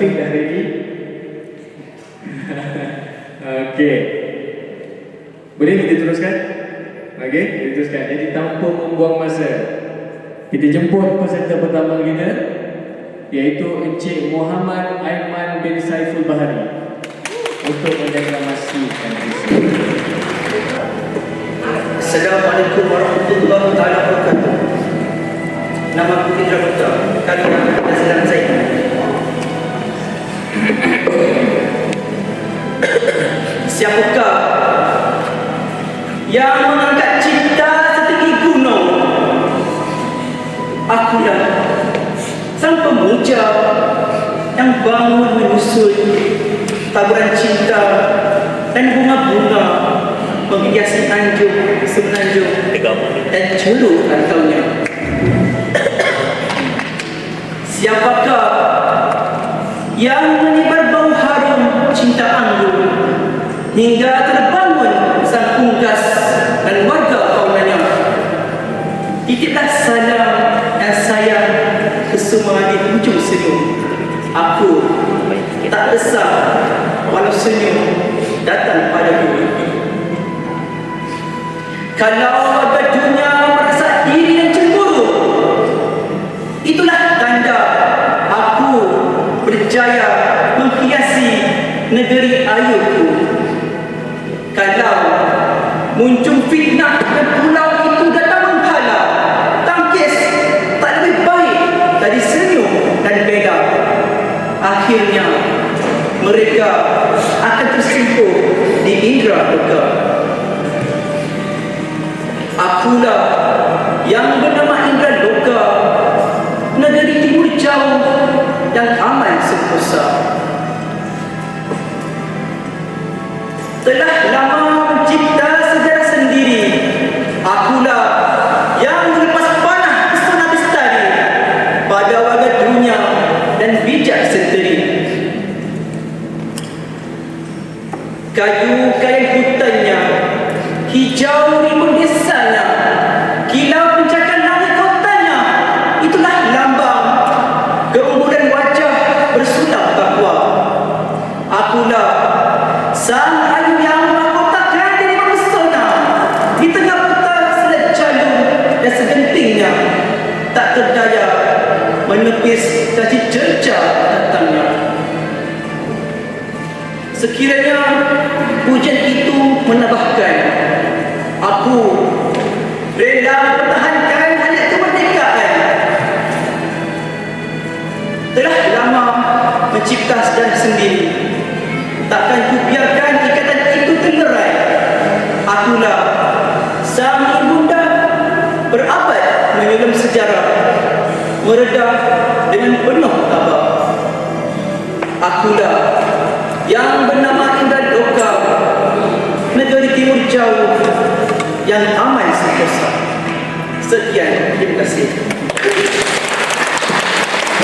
Syafiq dah ready? Okey. Boleh kita teruskan? Okey, kita teruskan. Jadi tanpa membuang masa, kita jemput peserta pertama kita, iaitu Encik Muhammad Aiman bin Saiful Bahari untuk mendeklamasikan visi. Assalamualaikum warahmatullahi wabarakatuh. Nama aku Indra Gupta. Kali ini akan sedang saya. Siapakah yang mengangkat cinta setinggi gunung? Akulah sang pemuja yang bangun menyusun taburan cinta dan bunga-bunga menghiasi anjung semenanjung dan ceruk rantaunya. Siapakah yang menyebar bau harum cinta anggun hingga terbangun sang unggas dan warga kaumnya? Titiplah salam dan sayang ke semua di hujung senyum. Aku tak resah walau senyum datang padaku. Kalau warga dunia merasa iri dan cemburu, itulah tanda aku berjaya menghiasi negeri ayuku. Kalau muncul fitnah dan pulau itu datang menghala, tangkis tak lebih baik dari senyum dan bela. Akhirnya mereka akan tersimpul di indera loka. Akulah yang bernama Indra Loka, negeri timur jauh dan aman sentosa. Telah lama mencipta sejarah sendiri. Akulah yang melepas panah pesona bestari pada warga dunia dan bijak senteri. Kayu-kayu hutannya hijau rimbun desanya, kilau pencakar langit kotanya. Itulah lambang keunggulan wajah bersulam takwa. Akulah sang ayu yang mahkotakan diri mempesona di tengah peta selat jalur dan segentingnya, tak terdaya menepis caci cerca datangnya. Sekiranya hujan itu menambahkan, aku rela mempertahankan hayat kemerdekaan. Telah lama mencipta sejarah sendiri, takkan kubiarkan ikatan itu terlerai. Akulah sang ibunda berabad menyulam sejarah, meredah dengan penuh tabah. Akulah yang bernama Indra Loka, negeri timur jauh yang aman sentosa. Sekian, terima kasih.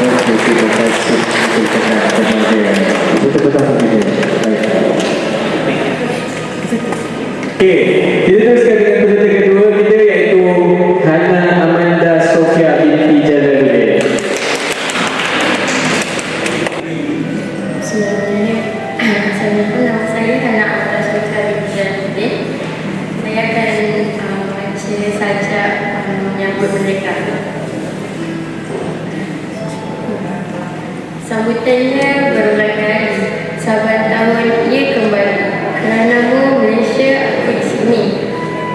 Okey, terima kasih. Okey, kita teruskan dengan peserta kedua kita, iaitu Hana Amanda Sofia binti Jalaluddin. Assalamualaikum, nama saya Hana Amanda Sofia binti Jalaluddin. Saya akan baca sajak menyambut merdeka. Sambutannya berulang kali, saban tahun ia kembali. Keranamu Malaysia aku di sini,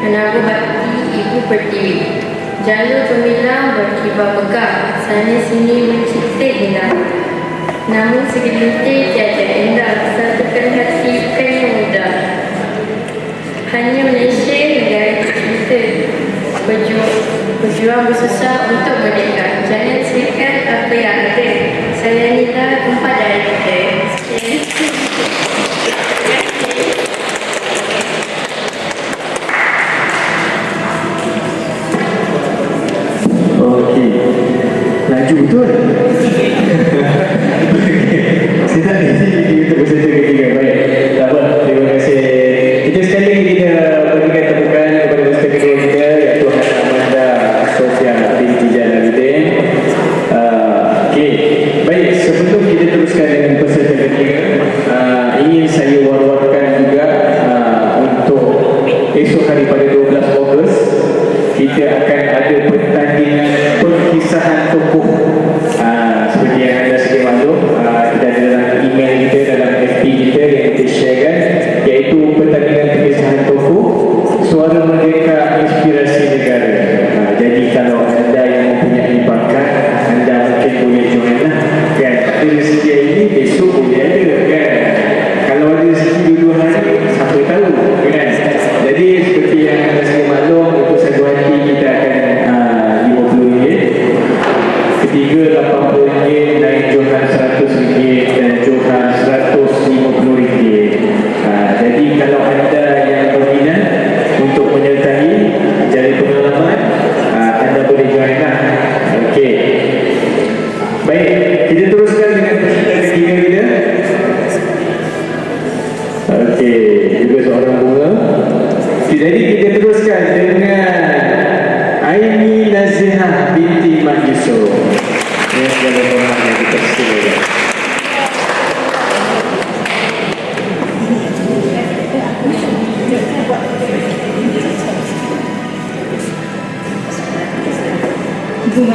kerana aku bakti ibu pertiwi. Jalur pemilang berkibar megah, sana sini mencipta indah. Namun segelintir tiada indah, satukan hati bukan yang mudah. Hanya Malaysia negara kita, berjuang bersusah untuk merdeka. Jangan siapkan apa yang ada, sayangilah tempat dari kita. Okey, laju betul. Kita ni untuk peserta ketiga. Baik, tak apa, terima kasih. Kita sekali lagi kita berikan tepukan kepada peserta kedua kita, iaitu Hana Amanda Sofia binti Jalaluddin. Okey, baik, sebelum kita teruskan dengan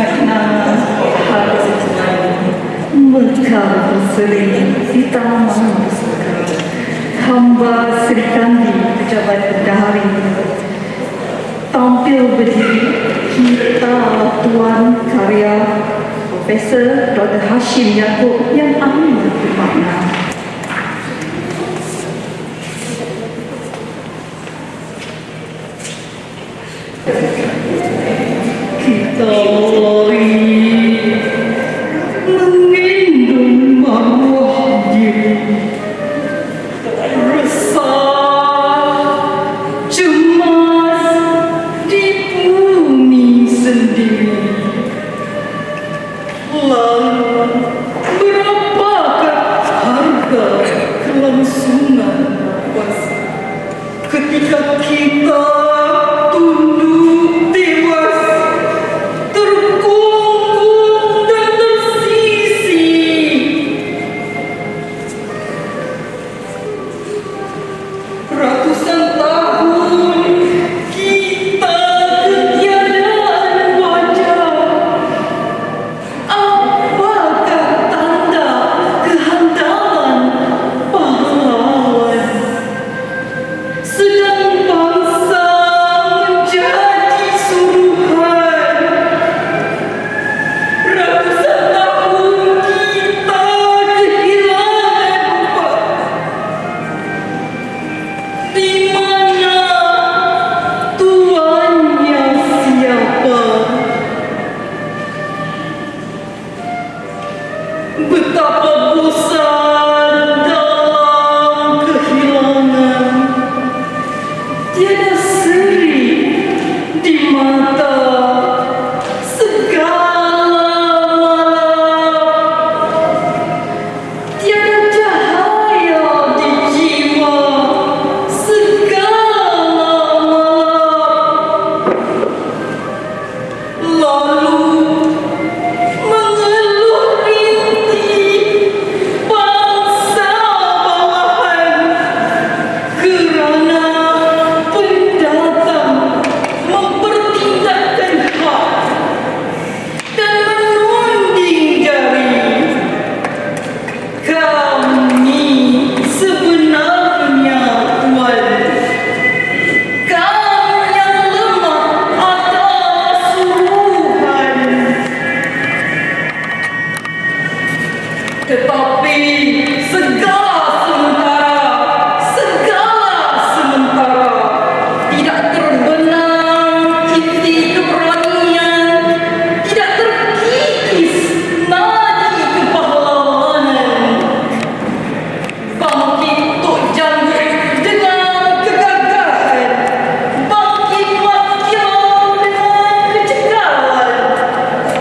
kenangan hari selalu mekar berseri di taman pusaka. Hamba Sri Kandi pejabat berdahari tampil berdiri kita Tuan Karya Profesor Dr. Hashim Yaakob yang amat bermakna. Kita lari menggendong maruah diri, resah cemas di bumi sendiri. Lalu berapakah harga kelangsungan nafas ketika kita tunduk tewas, terkungkung dan tersisih. Ratusan tahun kita ketiadaan wajah. Apakah tanda kehandalan pahlawan? Sedang bangsa menjadi suruhan. Ratusan tahun kita kehilangan tempat. Di mana tuannya siapa? Betapa bosan dalam kehilangan. Tiada seri di mata segala malam. Tiada cahaya di jiwa segala malam. Lalu mengeluh rintih bangsa bawahan kerana pendatang mempertindakkan hak dan menunding jari. Kami sebenarnya tuan, kami yang lemah atas suruhan. Tetapi segala sementara tidak terbenam titik keberanian, tidak terkikis nadi kepahlawanan. Bangkit Tok Janggut dengan kegagalan, bangkit Mat Kilau dengan kecekalan,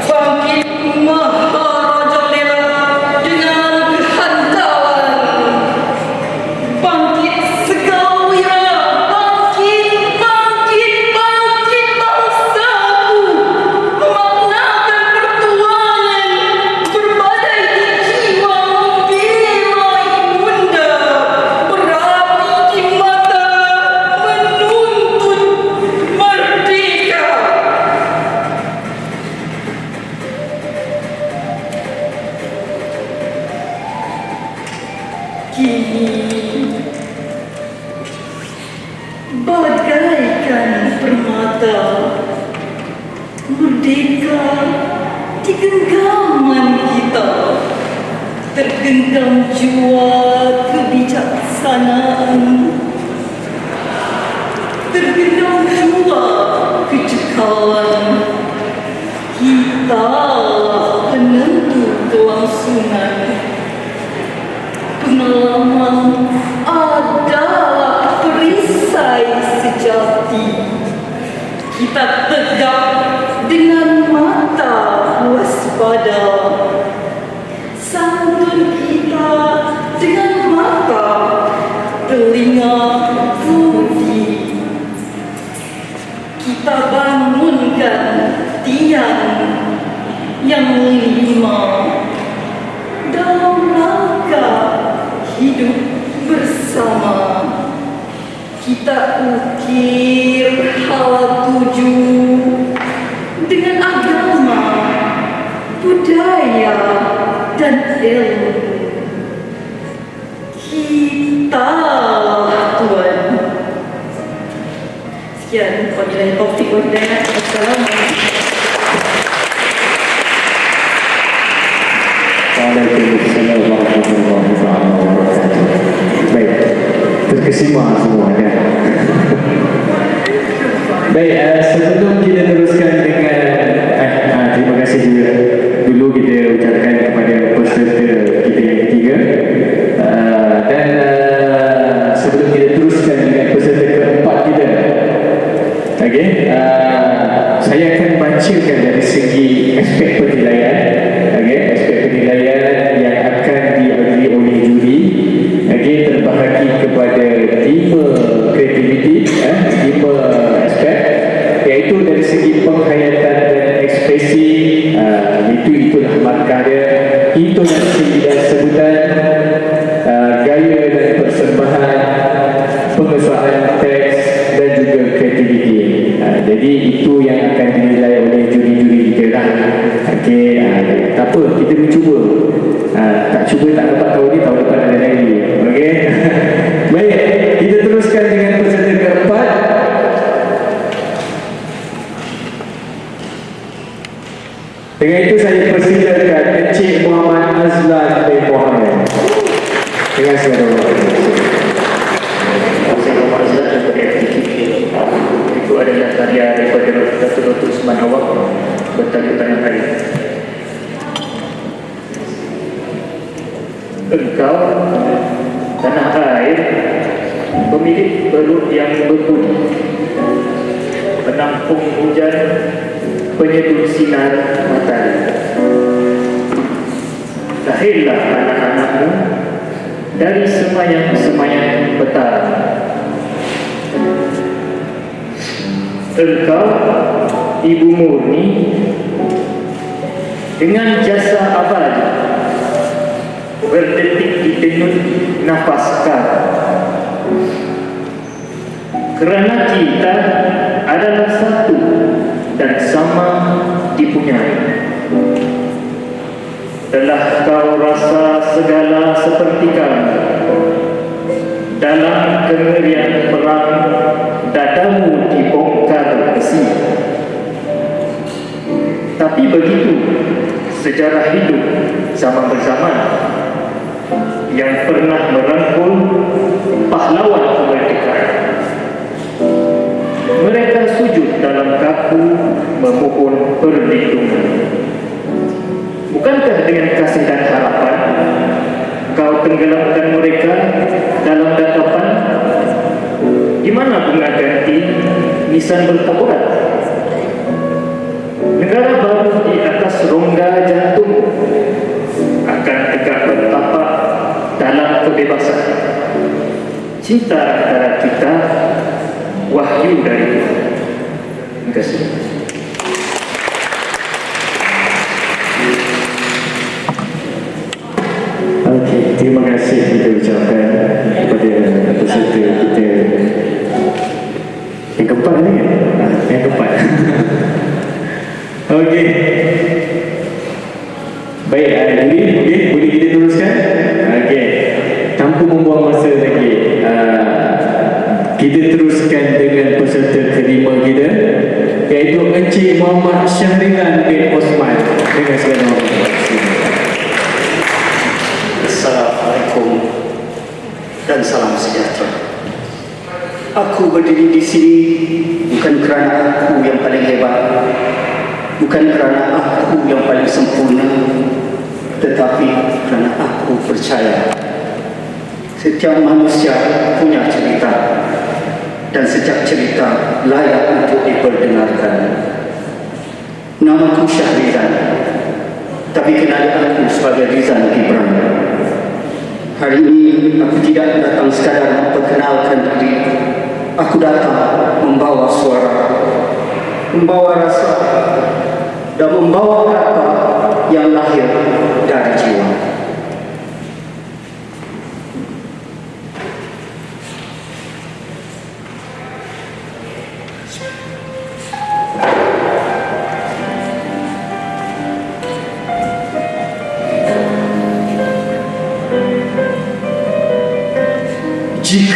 bangkit Maharaja Lela dengan kehandalan, bangkit segala wira, bangkit bangsaku, memaknakan pertuangan, berbadai di jiwa membela ibunda, berapi di mata menuntut merdeka. Kini bagaikan permata merdeka di genggaman kita, tergenggam jua kebijaksanaan, tergenggam jua kecekalan. Kita penentu kelangsungan. Pengalaman adalah perisai sejati. Kita tegak dengan mata waspada, santun kita dengan mata telinga budi. Kita bangunkan tiang yang lima dalam rangka hidup bersama. Kita ukir hal tuju dengan agama karya dan ilmu. Kita Tuhan. Sekian, wabillahi taufiq wal hidayah. Assalamualaikum. Waalaikumsalam warahmatullahi wabarakatuh. Baik, terkesima semuanya. Baik, sebelum kita teruskan dengan terima kasih juga dulu kita ucapkan kepada peserta kita yang ketiga, dan sebelum kita teruskan dengan peserta keempat kita, okay, saya akan bacakan dari segi aspek penilaian, okay, aspek penilaian yang akan diadili oleh juri, okay, terbahagi kepada 5 kreativiti, 5 aspek, iaitu dari segi penghayatan dan ekspresi, itulah markah dia, intonasi dan sebutan, gaya dan persembahan, pengesahan teks dan juga kreativiti. Jadi itu yang akan dinilai oleh juri-juri kita lah. Okey, tak apa, kita mencuba. Tak cuba tak dapat tahu ni, tahun depan ada lagi. Okey. Baik, kita teruskan dengan peserta keempat. Dengan itu saya persilakan Encik Muhammad Azlan bin Muhammad. Dengan segala hormat. Saya Muhammad Azlan daripada FTKP. Itu adalah karya daripada Datuk Usman Awak bertajuk Tanah Air. Engkau tanah air, pemilik perut yang berbunyi, penampung hujan, penyeduh sinar matahari. Lahirlah anak-anakmu dari semayang-semayang petang. Engkau ibu murni dengan jasa abadi, berdetik di tenun nafas kara. Kerana kita adalah satu dan sama dipunyai. Telah kau rasa segala seperti kami. Dalam kengerian perang, dadamu dibongkar besi. Tapi begitu sejarah hidup zaman berzaman yang pernah merangkul pahlawan kemerdekaan. Mereka sujud dalam kaku memohon perlindungan. Bukankah dengan kasih dan harapan kau tenggelamkan mereka dalam datapan? Di mana bunga ganti nisan bertaburan? Negara baru di atas rongga jantung akan tegak bertapak dalam kebebasan. Cinta antara kita, wahyu dari Tuhan. Terima kasih. Okey, terima kasih kita ucapkan kepada peserta kita yang keempat ni kan? Yang keempat. Okey. Baik, jadi okey, boleh kita teruskan? Okey. Tanpa membuang masa lagi, kita teruskan dengan peserta kelima kita, iaitu Encik Muhammad Syahrilan bin Osman. Dengan segala hormat. Assalamualaikum dan salam sejahtera. Aku berdiri di sini bukan kerana aku yang paling hebat, bukan kerana aku yang paling sempurna, tetapi kerana aku percaya setiap manusia punya cerita dan setiap cerita layak untuk diperdengarkan. Namaku Syahrilan, tapi kenali aku sebagai Rizal Gibran. Hari ini aku tidak datang sekadar memperkenalkan diri. Aku datang membawa suara, membawa rasa, dan membawa kata yang lahir dari jiwa.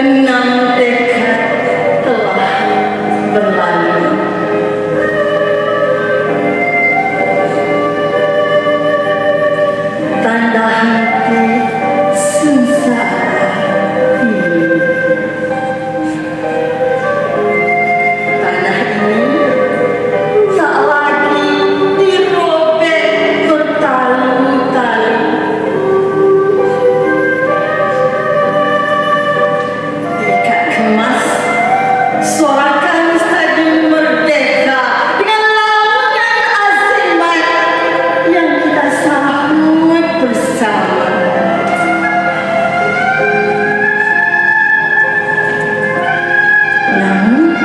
6 dekad telah berlalu. Tanda hati sengsara ini. Tanah ini tak lagi dirobek bertali-tali. Ikat kemas suarakan Stadium Merdeka dengan lautan azimat yang kita sambut bersama. Namun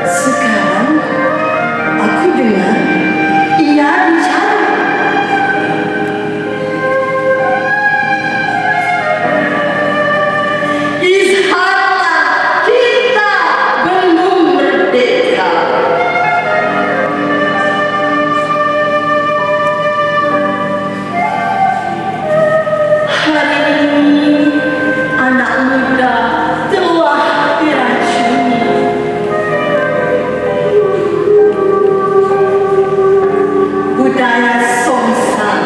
sekarang aku dengar ia bicara. Izharlah kita belum merdeka. Hari ini anak muda telah diracuni. Budaya Songsan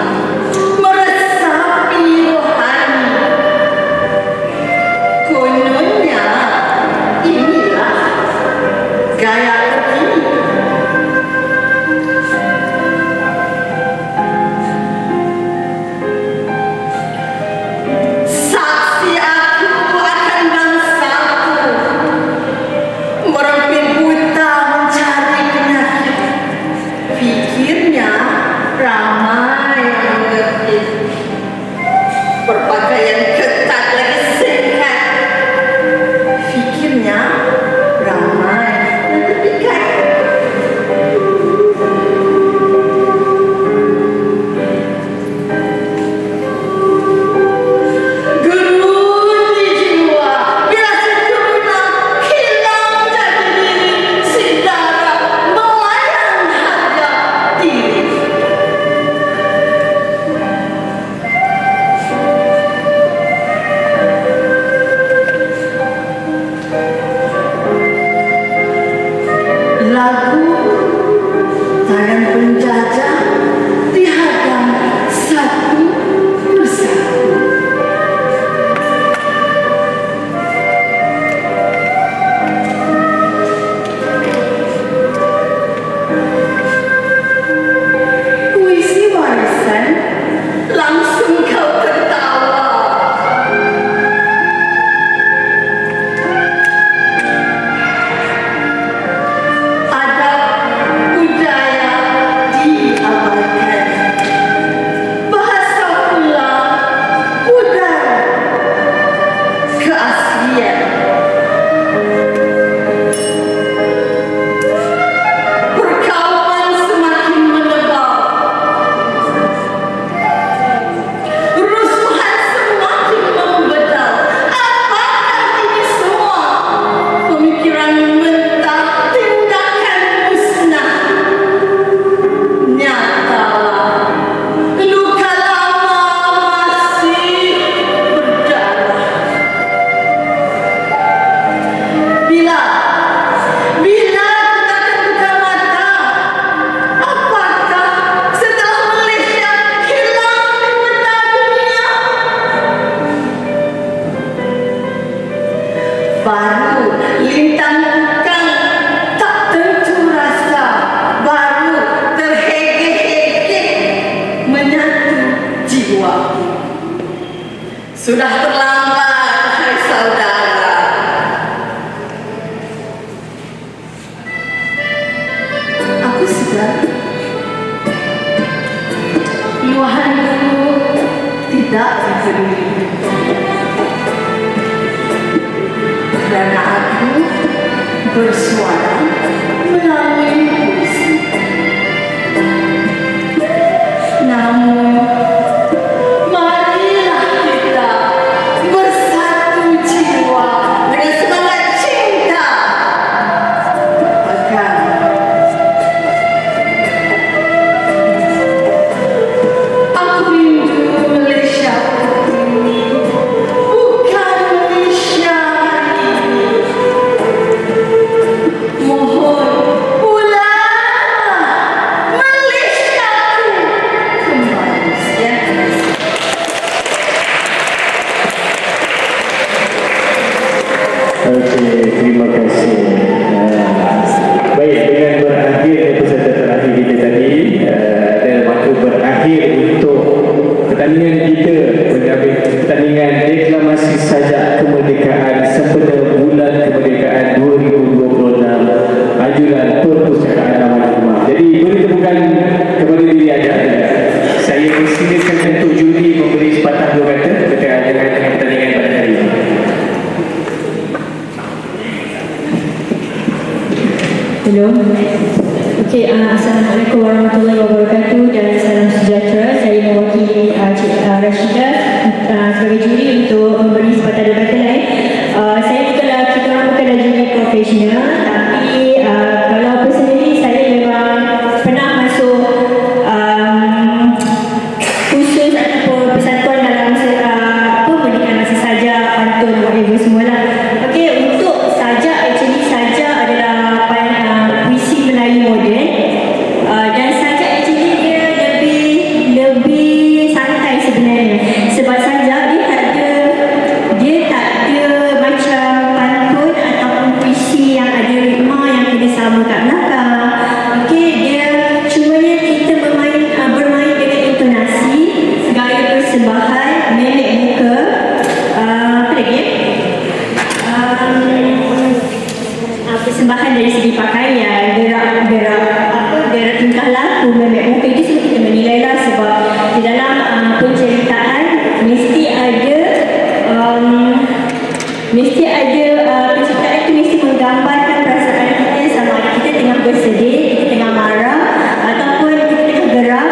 meresapi rohani. Kononnya inilah gaya terkini. Saksi aku akan bangsaku, merempit buta mencari penyakit. Pikirnya ramai yang mengerti. Berpakaian ketat lagi singkat. Fikirnya ramai yang terpikat. Gerun di jiwa bila sempurna hilang jati diri, si darah melayang harga diri. Lagu tangan penjajah dihadang satu persatu. Puisi warisan langsung kau tertawa. Adab budaya diabaikan. Bahasa pula pudar keaslian. Perkauman semakin menebal. Rusuhan semakin membedal. Apakah ini semua? Pemikiran mentah, tindakan musnah. Nyatalah, luka lama masih berdarah. Bila kita akan buka mata, apakah setelah Malaysia hilang di peta dunia? Baru lintang bukan tak tentu rasa, baru terhege-hege menyatu jiwa. Sudah terlambat, hai saudara. Aku sedar luahanku tidak dipeduli. Karena aku bersuara melalui puisi. Namun, marilah kita bersatu jiwa dengan semangat cinta. Agar aku rindu Malaysia ini, bukan Malaysia terima kasih. Baik, dengan berakhirnya peserta terakhir kita tadi dan waktu berakhir untuk pertandingan kita, pertandingan deklamasi sajak kemerdekaan sempena bulan kemerdekaan 2026 anjuran perpustakaan Taman Hikmah. Jadi beri tepukan kepada diri anda. Saya persilakan untuk juri memberi sepatah dua kata berkaitan dengan pertandingan pada hari ini. Hello. Okey, Assalamualaikum warahmatullahi wabarakatuh dan salam sejahtera. Saya mewakili Cik Rashidah sebagai juri untuk memberi sepatah dua kata lain. Saya kita orang bukanlah juri profesional, tapi kalau personally saya memang pernah masuk khusus ataupun persatuan dalam pendidikan masa sajak, pantun, whatever semualah. Okey, untuk sajak, actually sajak adalah puisi Melayu moden, dan sajak actually dia lebih santai sebenarnya, sebab sajak dia tak ada macam pantun ataupun puisi yang ada ritma yang kena sama kat belakang. Okey, dia cumanya kita bermain dengan intonasi, gaya persembahan, mimik muka, apa lagi persembahan dari segi pakaian, gerak tingkah laku, mimik muka, itu semua kita menilai lah, sebab di dalam penceritaan mesti ada penceritaan itu mesti menggambarkan perasaan kita, sama ada kita tengah bersedih, kita tengah marah ataupun kita tengah geram.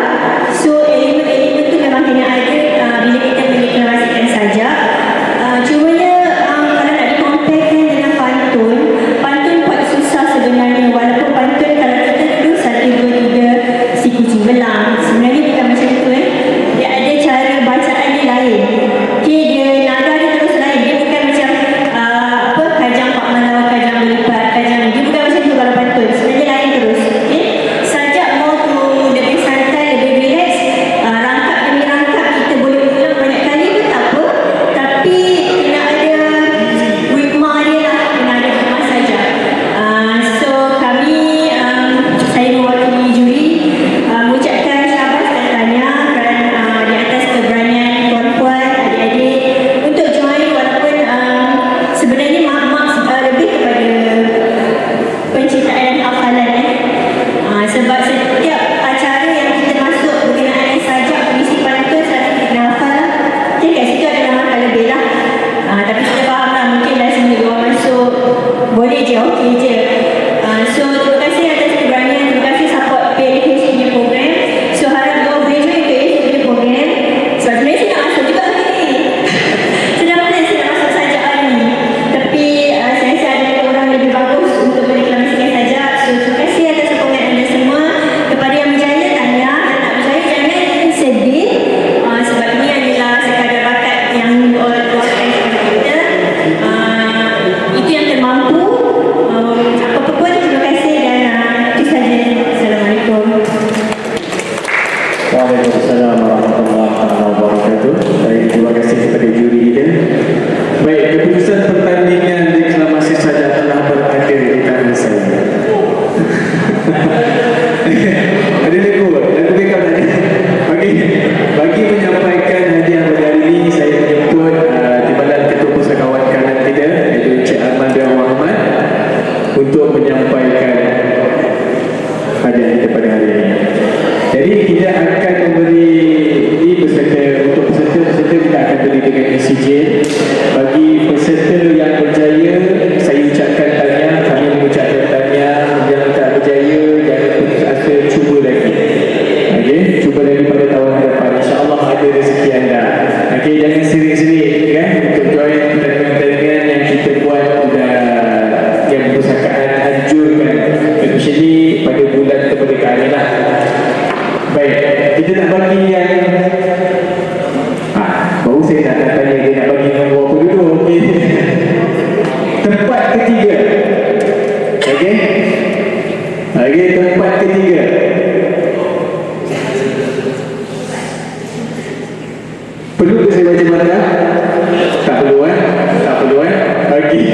So elemen-elemen tu memang kena ada bila kita mendeklarasikan sajak. Cumanya kalau nak dikomparekan dengan pantun quite susah sebenarnya, walaupun pantun kalau kita duduk 1, 2, 3 si kucing belang, sebenarnya bukan macam tu dia ada cara bacaan dia lain. Okay, dia nada dia terus lain, dia bukan macam kajang pak malau, kajang melipat, kajang, dia bukan macam tu kalau pantun, sebenarnya lain terus. Okay, sajak more to lebih santai, lebih relax, rangkap demi rangkap kita boleh ulang banyak kali pun tak apa, tapi kena ada ritma dia lah, kena ada ritma sajak. So kami, saya mewakili juri mengucapkan syabas dan tahniah kerana di atas keberanian puan-puan, adik-adik untuk join, walaupun sebenarnya mak lebih kepada penciptaan dan hafalan sebab setiap acara yang kita masuk berkenaan dengan sajak, puisi, pantun, selalu kita kena hafal lah. Okay, kat situ ada nama lebih lah, tapi kita faham lah, mungkin dah semua diorang masuk boleh je, okey je. So terima kasih atas keberanian, terima kasih support PLH punya program. So harap diorang boleh join PLH punya program, sebab sebenarnya saya nak masuk juga hari ni. Saya dah plan saya nak masuk sajak hari ni, tapi saya rasa ada orang lebih bagus untuk mendeklarasikan sajak. So terima kasih atas sokongan anda semua. Kepada yang berjaya, tahniah. Yang tak berjaya, jangan sedih, sebab ini adalah sekadar bakat yang Allah tuakan kepada kita. Itu yang termampu. Apa-apa pun, terima kasih dan itu saja. Assalamualaikum. Waalaikumsalam warahmatullahi wabarakatuh. Baik, terima kasih kepada juri kita. Baik, keputusan pertandingan deklamasi sajak telah berada di tangan saya. Ada lagu backup tadi. Bagi menyampaikan hadiah pada hari ini, saya menjemput Timbalan Ketua Pusakawan Kanan kita, iaitu Cik Arman bin Muhammad, untuk menyampaikan hadiah kita pada hari ini. Jadi kita akan memberi untuk peserta kita akan beri dengan sijil. Bagi peserta yang berjaya, saya ucapkan tahniah, kami mengucapkan tahniah. Yang tak berjaya, jangan putus asa, cuba lagi. Okey, cuba lagi pada tahun hadapan, insya-Allah ada rezeki anda. Okey, jangan serik-serik kan untuk join pertandingan yang kita buat yang perpustakaan anjurkan, especially pada bulan kemerdekaan ni lah. Baik, kita nak bagi yang baru saya nak tanya dia nak bagi nombor apa dulu. Okay. Tempat ketiga. Okey. Okey, tempat ketiga. Perlu ke saya baca markah? Tak perlu. Tak perlu. Okey.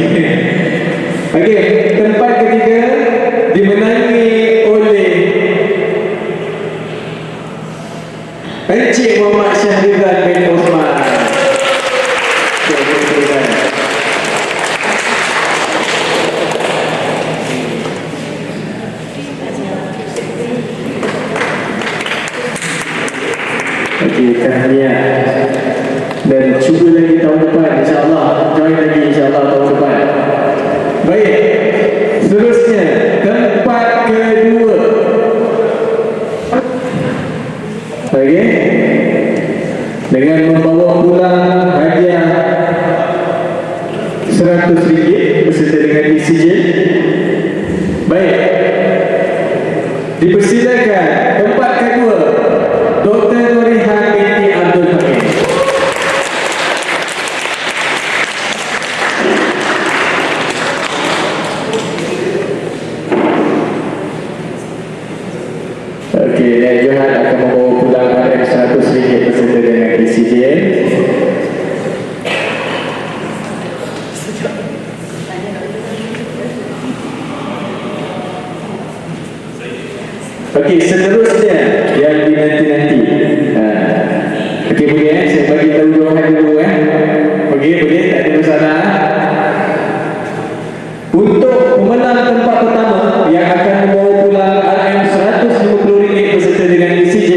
dengan membawa pulang hadiah RM100 beserta dengan ECJ. Baik, dipersilakan tempat kedua Dr. Nurihan binti Abdul Hamid. Okey, dan Johan akan membawa pulang RM100 beserta dengan ECJ. Okey, seterusnya yang dinanti-nanti. Okey, boleh saya bagi tahu Johan dulu Okey, tak ada masalah. Untuk pemenang tempat pertama yang akan membawa pulang RM150 beserta dengan ECJ,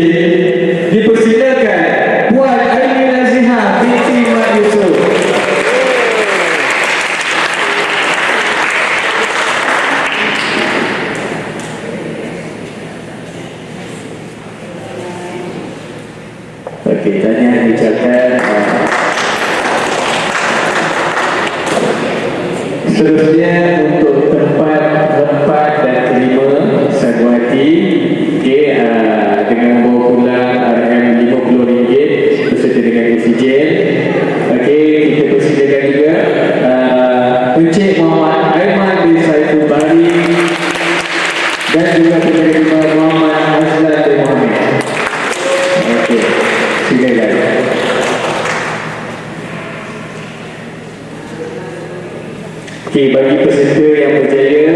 dipersilakan Puan Aini Nazihah binti Mat Yusof. Okey, tanya diucapkan. Seterusnya untuk tempat 4 dan 5 Saguhati, okey, dengan membawa pulang RM50 beserta dengan ECJ. Okey, kita persilakan juga Encik Muhammad Aiman bin Saiful Bari dan juga penerima Muhammad Azlan bin Muhammad. Okey, silakan. Okey, bagi peserta yang berjaya